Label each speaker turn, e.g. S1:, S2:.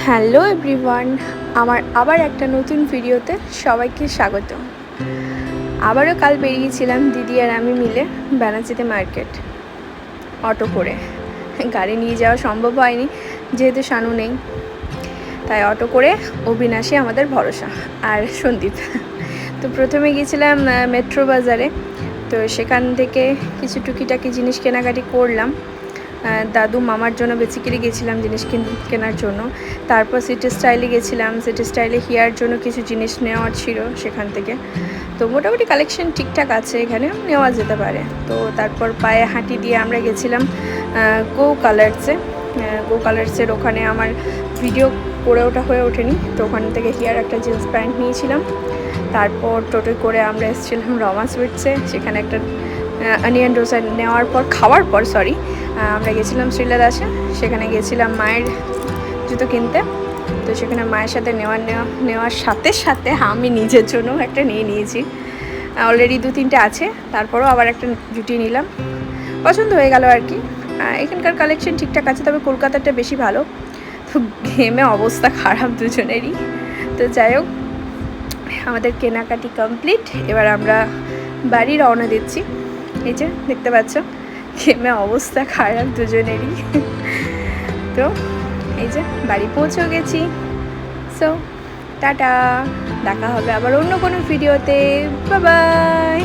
S1: Hello everyone, আমার আবার একটা নতুন ভিডিওতে সবাইকে স্বাগত। আবারও কাল বেরিয়েছিলাম দিদি আর আমি মিলে ব্যানার্জিতে মার্কেট অটো করে। গাড়ি নিয়ে যাওয়া সম্ভব হয়নি যেহেতু শানু নেই, তাই অটো করে অবিনাশী আমাদের ভরসা আর সন্দীপ। তো প্রথমে গিয়েছিলাম মেট্রো বাজারে, তো সেখান থেকে কিছু টুকিটাকি জিনিস কেনাকাটি করলাম। দাদু মামার জন্য বেসিক্যালি গেছিলাম জিনিস কেনার জন্য। তারপর সিটি স্টাইলে গেছিলাম, সিটি স্টাইলে হেয়ার জন্য কিছু জিনিস নেওয়ার ছিল সেখান থেকে। তো মোটামুটি কালেকশন ঠিকঠাক আছে, এখানে নেওয়া যেতে পারে। তো তারপর পায়ে হাঁটি দিয়ে আমরা গেছিলাম গো কালার্সের ওখানে। আমার ভিডিও করে ওটা হয়ে ওঠেনি, তো ওখান থেকে হেয়ার একটা জিন্স প্যান্ট নিয়েছিলাম। তারপর টোটো করে আমরা এসেছিলাম রমা সুইটসে, সেখানে একটা অনিয়ন ডোসা খাওয়ার পর আমরা গেছিলাম শ্রীলাদাসে। সেখানে গেছিলাম মায়ের জুতো কিনতে। তো সেখানে মায়ের সাথে নেওয়ার সাথে সাথে আমি নিজের জন্য একটা নিয়ে নিয়েছি। অলরেডি 2-3টে আছে, তারপরও আবার একটা জুটিয়ে নিলাম, পছন্দ হয়ে গেল আর কি। এখানকার কালেকশন ঠিকঠাক আছে, তবে কলকাতাটা বেশি ভালো। তো ঘেমে অবস্থা খারাপ দুজনেরই। তো যাই হোক, আমাদের কেনাকাটি কমপ্লিট। এবার আমরা বাড়ি রওনা দিচ্ছি। এই যে দেখতে পাচ্ছ, ঘেমে অবস্থা খারাপ দুজনেরই। তো এই যে বাড়ি পৌঁছেও গেছি। সো টাটা, দেখা হবে আবার অন্য কোনো ভিডিওতে। Bye bye.